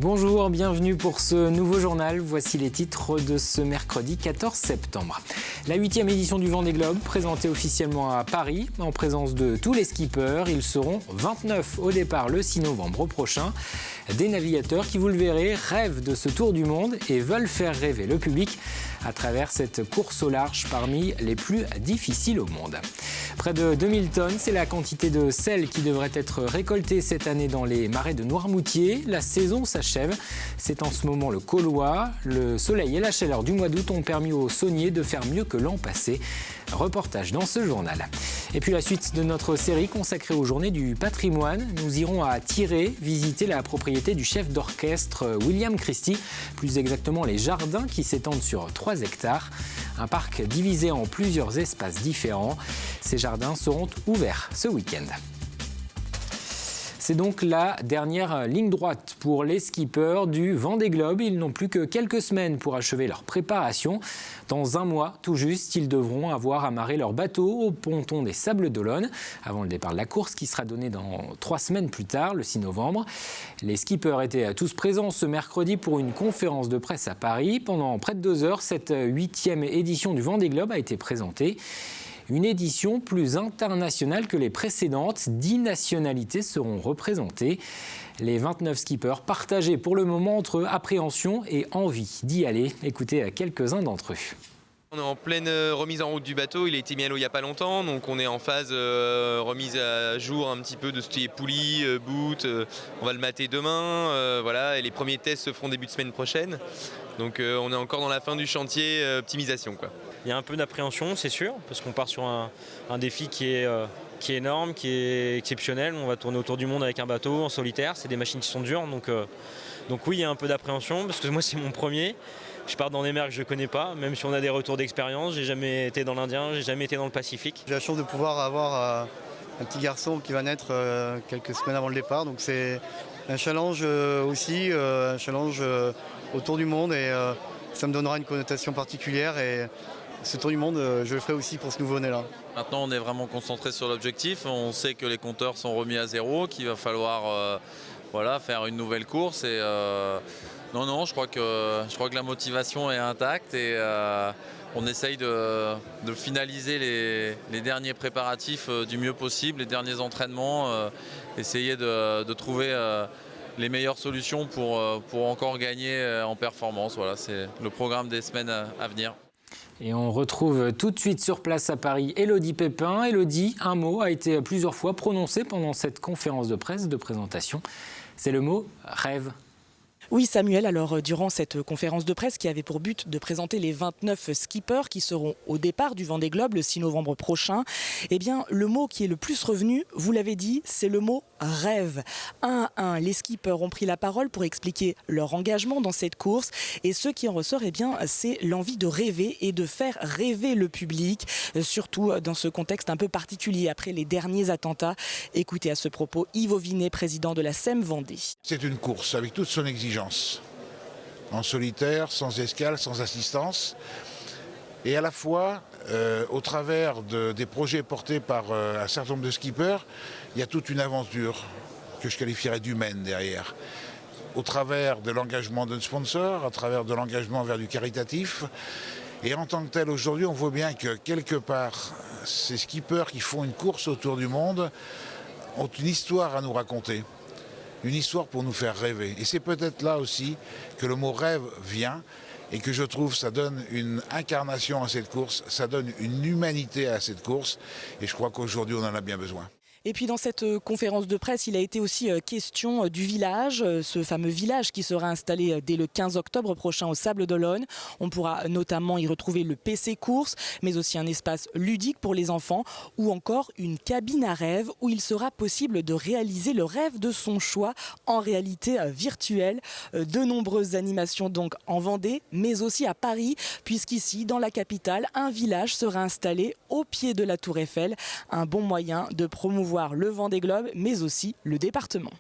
Bonjour, bienvenue pour ce nouveau journal. Voici les titres de ce mercredi 14 septembre. La 8e édition du Vendée Globe, présentée officiellement à Paris, en présence de tous les skippers. Ils seront 29 au départ le 6 novembre prochain. Des navigateurs qui, vous le verrez, rêvent de ce tour du monde et veulent faire rêver le public à travers cette course au large parmi les plus difficiles au monde. Près de 2000 tonnes, c'est la quantité de sel qui devrait être récoltée cette année dans les marais de Noirmoutier. La saison s'achève. C'est en ce moment le Caulois. Le soleil et la chaleur du mois d'août ont permis aux sauniers de faire mieux que l'an passé. Reportage dans ce journal. Et puis la suite de notre série consacrée aux journées du patrimoine. Nous irons à Tiré visiter la propriété du chef d'orchestre William Christie, plus exactement les jardins qui s'étendent sur 3 hectares. Un parc divisé en plusieurs espaces différents. Ces jardins seront ouverts ce week-end. C'est donc la dernière ligne droite pour les skippers du Vendée Globe. Ils n'ont plus que quelques semaines pour achever leur préparation. Dans un mois, tout juste, ils devront avoir amarré leur bateau au ponton des Sables d'Olonne avant le départ de la course qui sera donné dans 3 semaines plus tard, le 6 novembre. Les skippers étaient tous présents ce mercredi pour une conférence de presse à Paris. Pendant près de 2 heures, cette 8e édition du Vendée Globe a été présentée. Une édition plus internationale que les précédentes. 10 nationalités seront représentées. Les 29 skippers partagés pour le moment entre appréhension et envie d'y aller. Écoutez quelques-uns d'entre eux. On est en pleine remise en route du bateau, il a été mis à l'eau il n'y a pas longtemps, donc on est en phase remise à jour un petit peu de ce qui est poulie, boot, on va le mater demain, voilà, et les premiers tests se feront début de semaine prochaine. Donc on est encore dans la fin du chantier optimisation, quoi. Il y a un peu d'appréhension, c'est sûr, parce qu'on part sur un défi qui est énorme, qui est exceptionnel. On va tourner autour du monde avec un bateau en solitaire, c'est des machines qui sont dures, donc oui, il y a un peu d'appréhension, parce que moi c'est mon premier. Je pars dans des mers que je ne connais pas, même si on a des retours d'expérience. J'ai jamais été dans l'Indien, j'ai jamais été dans le Pacifique. J'ai la chance de pouvoir avoir un petit garçon qui va naître quelques semaines avant le départ. Donc c'est un challenge aussi, un challenge autour du monde et ça me donnera une connotation particulière. Et ce tour du monde, je le ferai aussi pour ce nouveau-né-là. Maintenant, on est vraiment concentré sur l'objectif. On sait que les compteurs sont remis à zéro, qu'il va falloir faire une nouvelle course. Et, non, je crois que la motivation est intacte et on essaye de finaliser les derniers préparatifs du mieux possible, les derniers entraînements, essayer de trouver les meilleures solutions pour encore gagner en performance. Voilà, c'est le programme des semaines à venir. Et on retrouve tout de suite sur place à Paris Élodie Pépin. Élodie, un mot a été plusieurs fois prononcé pendant cette conférence de presse de présentation. C'est le mot « rêve ». Oui Samuel, alors durant cette conférence de presse qui avait pour but de présenter les 29 skippers qui seront au départ du Vendée Globe le 6 novembre prochain, eh bien le mot qui est le plus revenu, vous l'avez dit, c'est le mot rêve. Un à un, les skippers ont pris la parole pour expliquer leur engagement dans cette course et ce qui en ressort, eh bien c'est l'envie de rêver et de faire rêver le public, surtout dans ce contexte un peu particulier après les derniers attentats. Écoutez à ce propos Yves Auvinet, président de la SEM Vendée. C'est une course avec toute son exigence. En solitaire, sans escale, sans assistance, et à la fois, au travers des projets portés par un certain nombre de skippers, il y a toute une aventure que je qualifierais d'humaine derrière. Au travers de l'engagement d'un sponsor, à travers de l'engagement vers du caritatif, et en tant que tel, aujourd'hui, on voit bien que quelque part, ces skippers qui font une course autour du monde ont une histoire à nous raconter. Une histoire pour nous faire rêver. Et c'est peut-être là aussi que le mot rêve vient et que je trouve ça donne une incarnation à cette course, ça donne une humanité à cette course et je crois qu'aujourd'hui on en a bien besoin. Et puis dans cette conférence de presse, il a été aussi question du village, ce fameux village qui sera installé dès le 15 octobre prochain au Sables d'Olonne. On pourra notamment y retrouver le PC course, mais aussi un espace ludique pour les enfants ou encore une cabine à rêve où il sera possible de réaliser le rêve de son choix en réalité virtuelle. De nombreuses animations donc en Vendée, mais aussi à Paris, puisqu'ici, dans la capitale, un village sera installé au pied de la Tour Eiffel. Un bon moyen de promouvoir le Vendée Globe, mais aussi le département.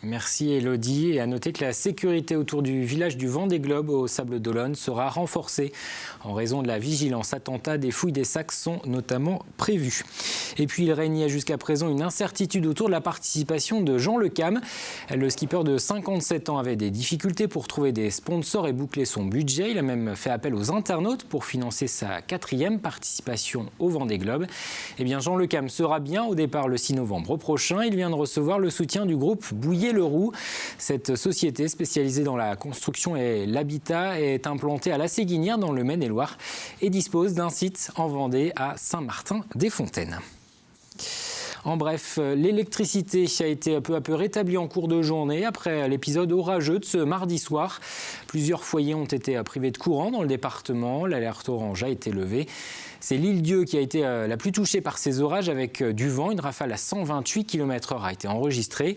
Merci Elodie. Et à noter que la sécurité autour du village du Vendée Globe au Sables d'Olonne sera renforcée en raison de la vigilance attentat. Des fouilles des sacs sont notamment prévues. Et puis il régnait jusqu'à présent une incertitude autour de la participation de Jean Le Cam. Le skipper de 57 ans avait des difficultés pour trouver des sponsors et boucler son budget. Il a même fait appel aux internautes pour financer sa 4e participation au Vendée Globe. Eh bien Jean Le Cam sera bien au départ le 6 novembre prochain. Il vient de recevoir le soutien du groupe Bouillet-Leroux. Cette société spécialisée dans la construction et l'habitat est implantée à La Séguinière dans le Maine-et-Loire et dispose d'un site en Vendée à Saint-Martin-des-Fontaines. En bref, l'électricité a été peu à peu rétablie en cours de journée après l'épisode orageux de ce mardi soir. Plusieurs foyers ont été privés de courant dans le département. L'alerte orange a été levée. C'est l'Île-Dieu qui a été la plus touchée par ces orages avec du vent. Une rafale à 128 km/h a été enregistrée.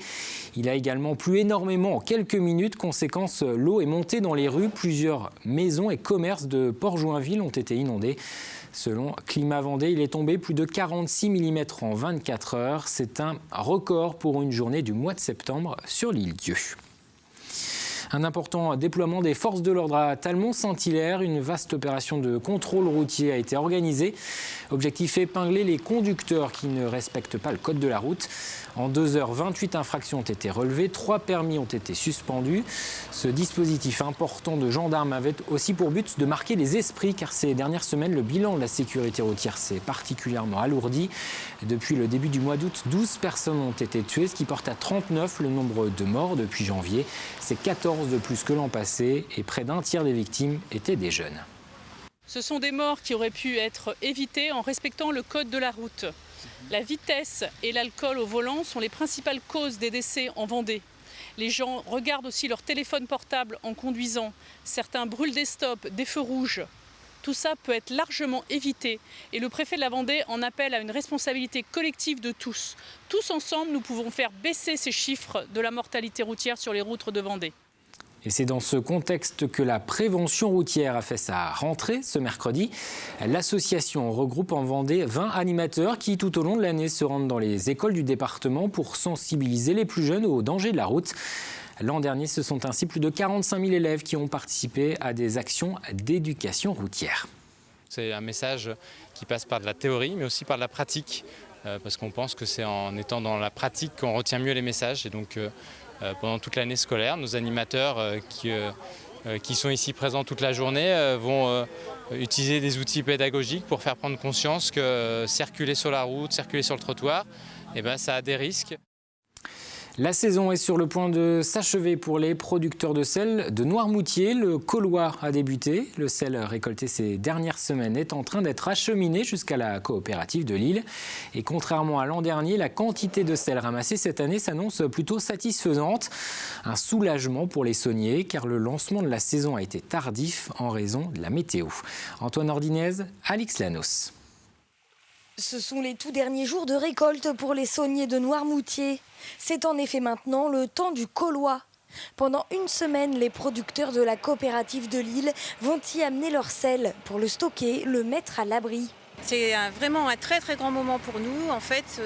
Il a également plu énormément en quelques minutes. Conséquence, l'eau est montée dans les rues. Plusieurs maisons et commerces de Port-Joinville ont été inondés. Selon Climat Vendée, il est tombé plus de 46 mm en 24 heures. C'est un record pour une journée du mois de septembre sur l'Île-Dieu. Un important déploiement des forces de l'ordre à Talmont-Saint-Hilaire. Une vaste opération de contrôle routier a été organisée. Objectif, épingler les conducteurs qui ne respectent pas le code de la route. En 2 heures, 28 infractions ont été relevées, 3 permis ont été suspendus. Ce dispositif important de gendarmes avait aussi pour but de marquer les esprits, car ces dernières semaines, le bilan de la sécurité routière s'est particulièrement alourdi. Depuis le début du mois d'août, 12 personnes ont été tuées, ce qui porte à 39 le nombre de morts depuis janvier. C'est 14 de plus que l'an passé et près d'un tiers des victimes étaient des jeunes. Ce sont des morts qui auraient pu être évitées en respectant le code de la route. La vitesse et l'alcool au volant sont les principales causes des décès en Vendée. Les gens regardent aussi leur téléphone portable en conduisant. Certains brûlent des stops, des feux rouges. Tout ça peut être largement évité et le préfet de la Vendée en appelle à une responsabilité collective de tous. Tous ensemble, nous pouvons faire baisser ces chiffres de la mortalité routière sur les routes de Vendée. Et c'est dans ce contexte que la prévention routière a fait sa rentrée ce mercredi. L'association regroupe en Vendée 20 animateurs qui, tout au long de l'année, se rendent dans les écoles du département pour sensibiliser les plus jeunes aux dangers de la route. L'an dernier, ce sont ainsi plus de 45 000 élèves qui ont participé à des actions d'éducation routière. C'est un message qui passe par de la théorie, mais aussi par de la pratique, parce qu'on pense que c'est en étant dans la pratique qu'on retient mieux les messages. Et donc, pendant toute l'année scolaire, nos animateurs qui sont ici présents toute la journée vont utiliser des outils pédagogiques pour faire prendre conscience que circuler sur la route, circuler sur le trottoir, ça a des risques. La saison est sur le point de s'achever pour les producteurs de sel de Noirmoutier. Le Caulois a débuté. Le sel récolté ces dernières semaines est en train d'être acheminé jusqu'à la coopérative de Lille. Et contrairement à l'an dernier, la quantité de sel ramassée cette année s'annonce plutôt satisfaisante. Un soulagement pour les sauniers, car le lancement de la saison a été tardif en raison de la météo. Antoine Ordinez, Alix Lanos. Ce sont les tout derniers jours de récolte pour les sauniers de Noirmoutier. C'est en effet maintenant le temps du Caulois. Pendant une semaine, les producteurs de la coopérative de Lille vont y amener leur sel pour le stocker, le mettre à l'abri. C'est vraiment un très très grand moment pour nous. En fait,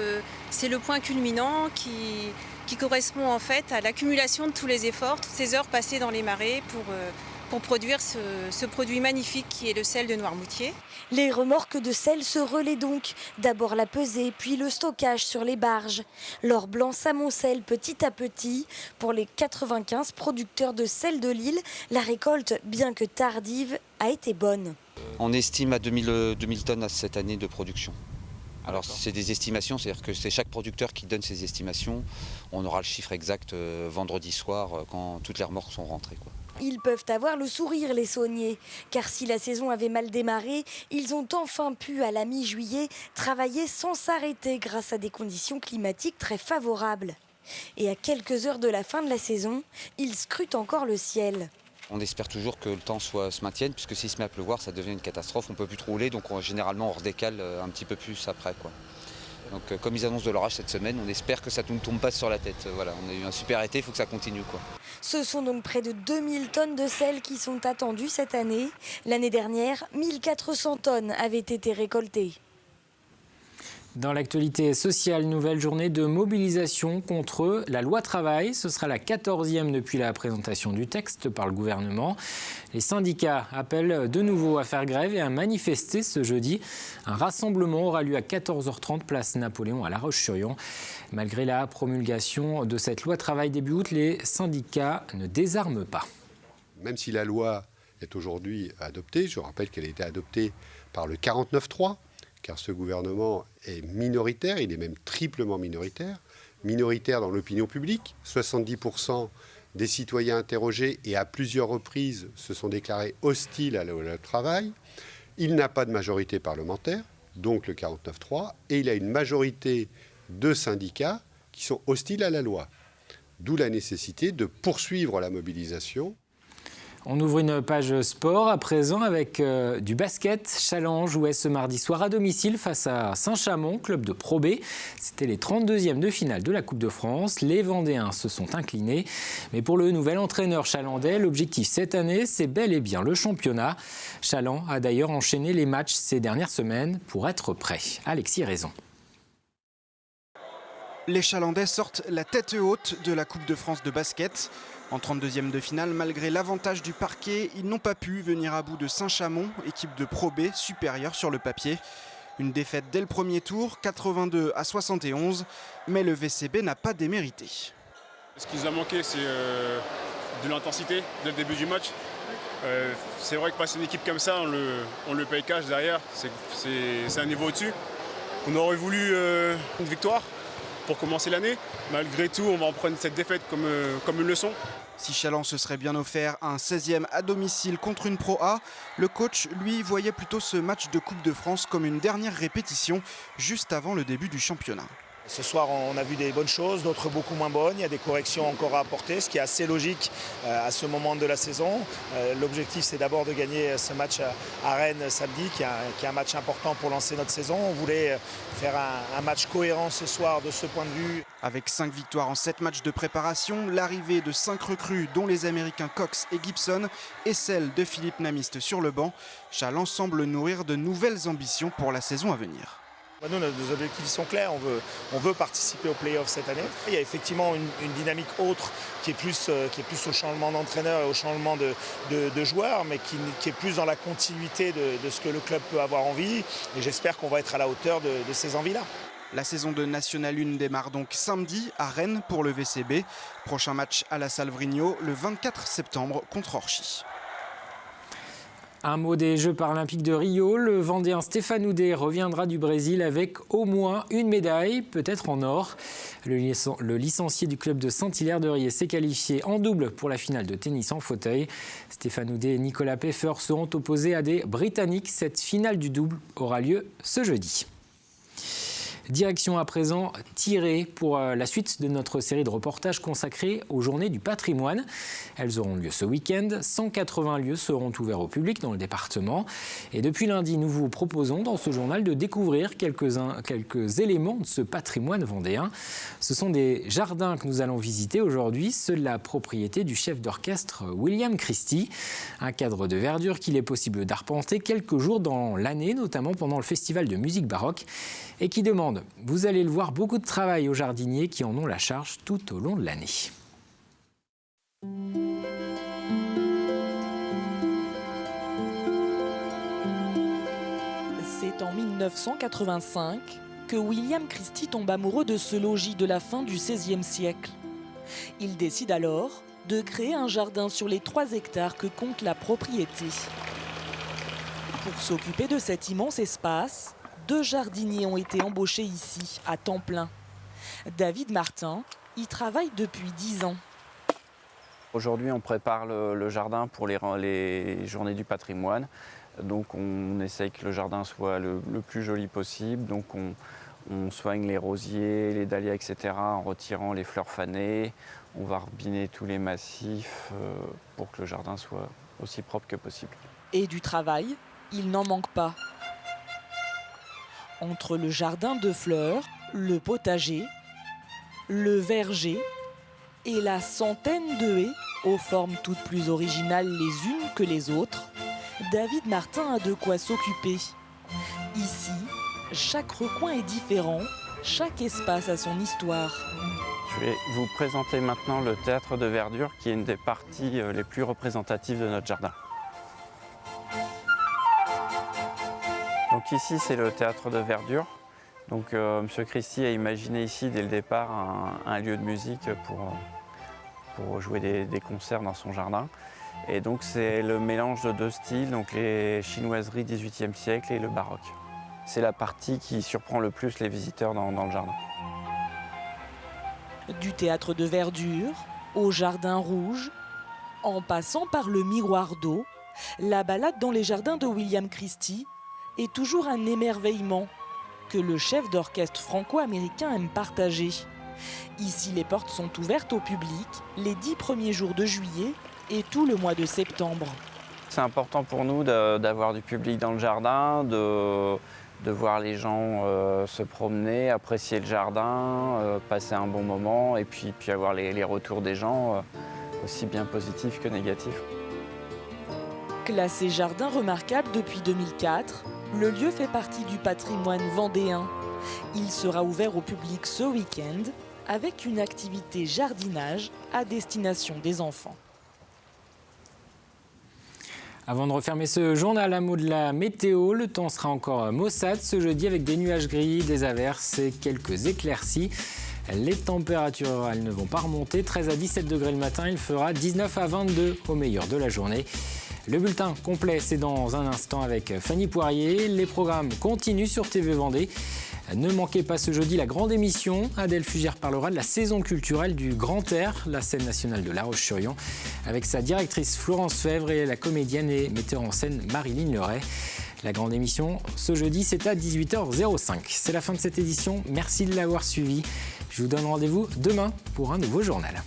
c'est le point culminant qui correspond en fait à l'accumulation de tous les efforts, toutes ces heures passées dans les marais pour produire ce produit magnifique qui est le sel de Noirmoutier. Les remorques de sel se relaient donc. D'abord la pesée, puis le stockage sur les barges. L'or blanc s'amoncelle petit à petit. Pour les 95 producteurs de sel de Lille, la récolte, bien que tardive, a été bonne. On estime à 2000 tonnes cette année de production. Alors c'est des estimations, c'est-à-dire que c'est chaque producteur qui donne ses estimations. On aura le chiffre exact vendredi soir quand toutes les remorques sont rentrées, quoi. Ils peuvent avoir le sourire, les sauniers, car si la saison avait mal démarré, ils ont enfin pu, à la mi-juillet, travailler sans s'arrêter grâce à des conditions climatiques très favorables. Et à quelques heures de la fin de la saison, ils scrutent encore le ciel. On espère toujours que le temps se maintienne, puisque s'il se met à pleuvoir, ça devient une catastrophe. On ne peut plus trop rouler, donc généralement on redécale un petit peu plus après, quoi. Donc comme ils annoncent de l'orage cette semaine, on espère que ça ne tombe pas sur la tête. Voilà, on a eu un super été, il faut que ça continue, quoi. Ce sont donc près de 2000 tonnes de sel qui sont attendues cette année. L'année dernière, 1400 tonnes avaient été récoltées. Dans l'actualité sociale, nouvelle journée de mobilisation contre la loi travail. Ce sera la 14e depuis la présentation du texte par le gouvernement. Les syndicats appellent de nouveau à faire grève et à manifester ce jeudi. Un rassemblement aura lieu à 14h30 place Napoléon à La Roche-sur-Yon. Malgré la promulgation de cette loi travail début août, les syndicats ne désarment pas. Même si la loi est aujourd'hui adoptée, je rappelle qu'elle a été adoptée par le 49-3, car ce gouvernement est minoritaire, il est même triplement minoritaire. Minoritaire dans l'opinion publique, 70% des citoyens interrogés et à plusieurs reprises se sont déclarés hostiles à la loi travail. Il n'a pas de majorité parlementaire, donc le 49-3, et il a une majorité de syndicats qui sont hostiles à la loi. D'où la nécessité de poursuivre la mobilisation. On ouvre une page sport à présent avec du basket. Challenge jouait ce mardi soir à domicile face à Saint-Chamond, club de Pro B. C'était les 32e de finale de la Coupe de France. Les Vendéens se sont inclinés. Mais pour le nouvel entraîneur chalandais, l'objectif cette année, c'est bel et bien le championnat. Chaland a d'ailleurs enchaîné les matchs ces dernières semaines pour être prêt. Alexis Raison. Les Chalandais sortent la tête haute de la Coupe de France de basket. En 32e de finale, malgré l'avantage du parquet, ils n'ont pas pu venir à bout de Saint-Chamond, équipe de Pro B supérieure sur le papier. Une défaite dès le premier tour, 82-71, mais le VCB n'a pas démérité. Ce qui nous a manqué, c'est de l'intensité dès le début du match. C'est vrai que passer une équipe comme ça, on le paye cash derrière, c'est un niveau au-dessus. On aurait voulu une victoire pour commencer l'année. Malgré tout, on va en prendre cette défaite comme une leçon. Si Chaland se serait bien offert un 16e à domicile contre une Pro A, le coach, lui, voyait plutôt ce match de Coupe de France comme une dernière répétition juste avant le début du championnat. Ce soir, on a vu des bonnes choses, d'autres beaucoup moins bonnes. Il y a des corrections encore à apporter, ce qui est assez logique à ce moment de la saison. L'objectif, c'est d'abord de gagner ce match à Rennes samedi, qui est un match important pour lancer notre saison. On voulait faire un match cohérent ce soir de ce point de vue. Avec 5 victoires en 7 matchs de préparation, l'arrivée de 5 recrues, dont les Américains Cox et Gibson, et celle de Philippe Namiste sur le banc, Chaland semble nourrir de nouvelles ambitions pour la saison à venir. Nous, nos objectifs sont clairs, on veut participer aux playoffs cette année. Il y a effectivement une dynamique autre qui est plus au changement d'entraîneur et au changement de joueurs, mais qui est plus dans la continuité de ce que le club peut avoir envie. Et j'espère qu'on va être à la hauteur de ces envies-là. La saison de National 1 démarre donc samedi à Rennes pour le VCB. Prochain match à la Salle Vrigno le 24 septembre contre Orchy. Un mot des Jeux paralympiques de Rio. Le Vendéen Stéphane Houdet reviendra du Brésil avec au moins une médaille, peut-être en or. Le licencié du club de Saint-Hilaire-de-Riez s'est qualifié en double pour la finale de tennis en fauteuil. Stéphane Houdet et Nicolas Peffer seront opposés à des Britanniques. Cette finale du double aura lieu ce jeudi. Direction à présent tirée pour la suite de notre série de reportages consacrés aux Journées du patrimoine. Elles auront lieu ce week-end. 180 lieux seront ouverts au public dans le département. Et depuis lundi, nous vous proposons dans ce journal de découvrir quelques éléments de ce patrimoine vendéen. Ce sont des jardins que nous allons visiter aujourd'hui, ceux de la propriété du chef d'orchestre William Christie. Un cadre de verdure qu'il est possible d'arpenter quelques jours dans l'année, notamment pendant le festival de musique baroque, et qui demande, vous allez le voir, beaucoup de travail aux jardiniers qui en ont la charge tout au long de l'année. C'est en 1985 que William Christie tombe amoureux de ce logis de la fin du XVIe siècle. Il décide alors de créer un jardin sur les 3 hectares que compte la propriété. Pour s'occuper de cet immense espace, 2 jardiniers ont été embauchés ici, à temps plein. David Martin y travaille depuis 10 ans. Aujourd'hui, on prépare le jardin pour les journées du patrimoine. Donc on essaye que le jardin soit le plus joli possible. Donc on soigne les rosiers, les dahlias, etc. en retirant les fleurs fanées. On va rebiner tous les massifs pour que le jardin soit aussi propre que possible. Et du travail, il n'en manque pas. Entre le jardin de fleurs, le potager, le verger et la centaine de haies aux formes toutes plus originales les unes que les autres, David Martin a de quoi s'occuper. Ici, Chaque recoin est différent, chaque espace a son histoire. Je vais vous présenter maintenant le théâtre de verdure qui est une des parties les plus représentatives de notre jardin. Donc ici c'est le théâtre de verdure. Donc M. Christie a imaginé ici dès le départ un lieu de musique pour jouer des concerts dans son jardin. Et donc c'est le mélange de deux styles, donc les chinoiseries 18e siècle et le baroque. C'est la partie qui surprend le plus les visiteurs dans le jardin. Du théâtre de verdure au jardin rouge, en passant par le miroir d'eau, la balade dans les jardins de William Christie est toujours un émerveillement que le chef d'orchestre franco-américain aime partager. Ici, les portes sont ouvertes au public les 10 premiers jours de juillet et tout le mois de septembre. C'est important pour nous d'avoir du public dans le jardin, de voir les gens se promener, apprécier le jardin, passer un bon moment et puis avoir les retours des gens aussi bien positifs que négatifs. Classé jardin remarquable depuis 2004, le lieu fait partie du patrimoine vendéen. Il sera ouvert au public ce week-end avec une activité jardinage à destination des enfants. Avant de refermer ce journal, un mot de la météo. Le temps sera encore maussade ce jeudi avec des nuages gris, des averses et quelques éclaircies. Les températures, elles ne vont pas remonter. 13 à 17 degrés le matin, il fera 19 à 22 au meilleur de la journée. Le bulletin complet, c'est dans un instant avec Fanny Poirier. Les programmes continuent sur TV Vendée. Ne manquez pas ce jeudi la grande émission. Adèle Fugère parlera de la saison culturelle du Grand Air, la scène nationale de La Roche-sur-Yon, avec sa directrice Florence Fèvre et la comédienne et metteur en scène Marilyn Leray. La grande émission, ce jeudi, c'est à 18h05. C'est la fin de cette édition. Merci de l'avoir suivi. Je vous donne rendez-vous demain pour un nouveau journal.